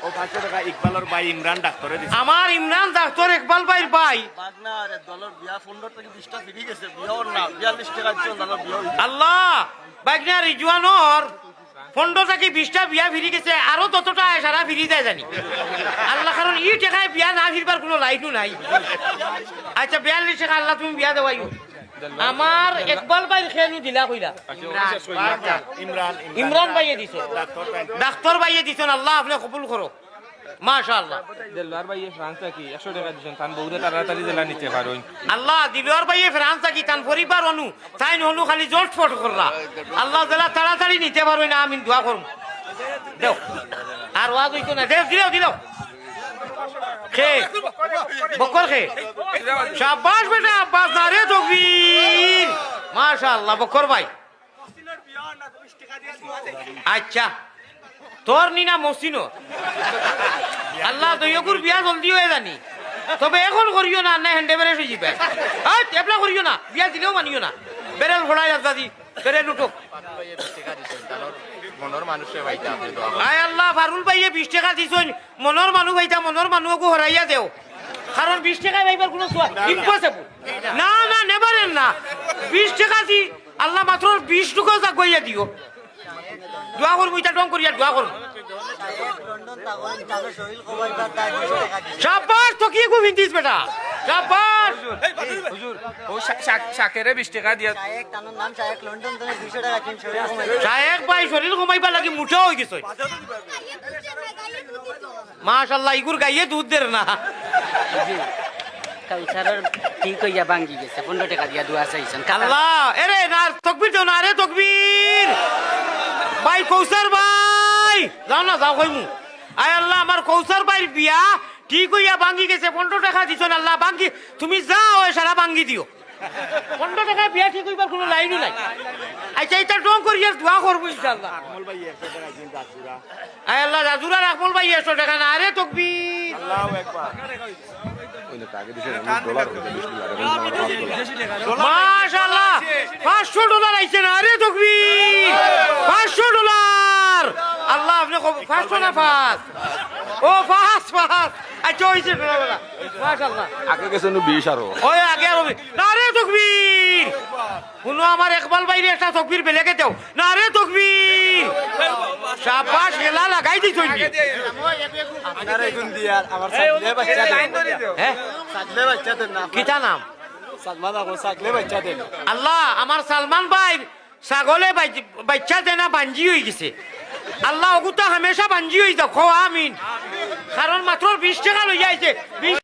ও 500 টাকা ইকবালের ভাই ইমরান ডাক্তারে দিছে। আমার ইমরান ডাক্তার ইকবাল ভাইয়ের ভাই। বাগনা আরে দলের বিয়া 15 থেকে 20টা ফিরি গেছে, বিয়াও না 42 টাকা চল দলের বিয়া হইছে। আল্লাহ বাইকনা রিজওয়ানোর 15 থেকে 20টা বিয়া ফিরি গেছে, আরো ততটা সারা ফিরি যায় জানি আল্লাহ, কারণ ই টাকায় বিয়া না ফিরবার কোনো লাইনও নাই। আচ্ছা 42 টাকা আল্লাহ তুমি বিয়া দেওয়াইও। আমার ইকবাল ভাই খেলু দিলা কইলা ইমরান ইমরান ভাইয়ে দিছে, ডাক্তার ডাক্তার ভাইয়ে দিছেন, আল্লাহ আপনি কবুল করো মাশাআল্লাহ। দেলোয়ার ভাই ফ্রান্স কি 100 টাকা দিছেন, তান বহুতে তাড়াতাড়ি জেলা নিতে পারোই। আল্লাহ দিলওয়ার ভাইয়ে ফ্রান্স কি তান পরিবার অনু তাই নহলু খালি জট ফট করলা, আল্লাহ জেলা তাড়াতাড়ি নিতে পারোই না, আমি দোয়া করুন। দেও আর ওয়াজ হইতো না, দেও দিলেও দিলেও খে বকর খে শাবাশ বেটা আব্বাস নারে তকবীর মাশাআল্লাহ। বকর ভাই আচ্ছা তোর নিনা মসিনো আল্লাহ দইয়কুর বিয়া জলদি হয়ে জানি, তবে এখন করিও না, না হ্যান্ডে বেড়ে হয়ে যাবে। এবলা করিও না, বিয়া দিলেও মানিও না, বেরেল ফোড়াই দাদি বেরেল উঠুক। মনের মানুষে ভাইটা আপনি দোয়া আয় আল্লাহ ফারুল ভাইয়ে 20 টাকা দিছন, মনের মানুষ ভাইটা মনের মানুহকে হরাইয়া দেও, কারণ 20 টাকা ভাইবার কোনো ইম্পসিবল না, না নেবারেন না। 20 টাকা দি আল্লাহ মাত্র 20 টাকা জাগইয়া দিও, দোয়া করব, এটা ডং করিয়া দোয়া করব। লন্ডন তাগন তাগো শরীর কবাই বাদ দাই 200 টাকা দিছে। শাবাশ তো কি গুভিন্দিস বেটা, শাবাশ। হুজুর ও শাকেরে 20 টাকা দিয়া শায়েক তানোর নাম শায়েক, লন্ডন থেকে 200 টাকা কিন শরীর কমাই। শায়েক ভাই শরীর কমাইবা লাগি মুঠা হয়ে গেছে মাশাআল্লাহ, ইগুর গাইয়ে দুধ দের না। কাউসারের ঠিক হইয়া ভাঙ্গি গেছে, 15 টাকা দিয়া দোয়া চাইছেন। আল্লাহ এরে না তকবীর দাও না, আরে তকবীর ভাই কৌসার ভাই যাও না, যাও কইমু। আয় আল্লাহ আমার কৌসার ভাই বিয়া ঠিক হইয়া ভাঙ্গি গেছে, 15 টাকা দিছন, আল্লাহ ভাঙ্গি তুমি যাও ওই সারা ভাঙ্গি দিও। 15 টাকা বিয়া ঠিক হইবার কোনো লাইনও নাই। আচ্ছা এটা ডং করিয়া দোয়া করবো ইনশাআল্লাহ। আকমল ভাই 100 টাকা দিন দাসুরা। আয় আল্লাহ রাজুরা রাখমল ভাই 100 টাকা না, আরে তকবীর আল্লাহু আকবার। মাশাআল্লাহ $500 আইছে না, আরে তকবীর $500। আল্লাহ আপনি 500 না 5 ও 5 আচ্ছা হইছে বলা মাশাআল্লাহ। আগে গেছে 20 আরো ওই আগে হবে না, আরে তকবীর শুনো আমার ইকবাল ভাইরে একটা তকবীর বেলেগে দাও না, আরে তকবীর শাবাশ গেলা লাগাই দিছই। আপনারা এখন দিয়ার আমার সাথে বাচ্চা দেন, হ্যাঁ সাথে বাচ্চা দেন না, কিটা নাম সালমান আগো সাথে বাচ্চা দেন। আল্লাহ আমার সালমান ভাই ছাগলে বাচ্চা দেনা বাঞ্জি হয়ে গেছে, আল্লাহ ওগুতা হামেশা বাঞ্জি হয়ে যাও খো আমিন, কারণ মাত্র 20 টাকা লইয়া আইছে, 20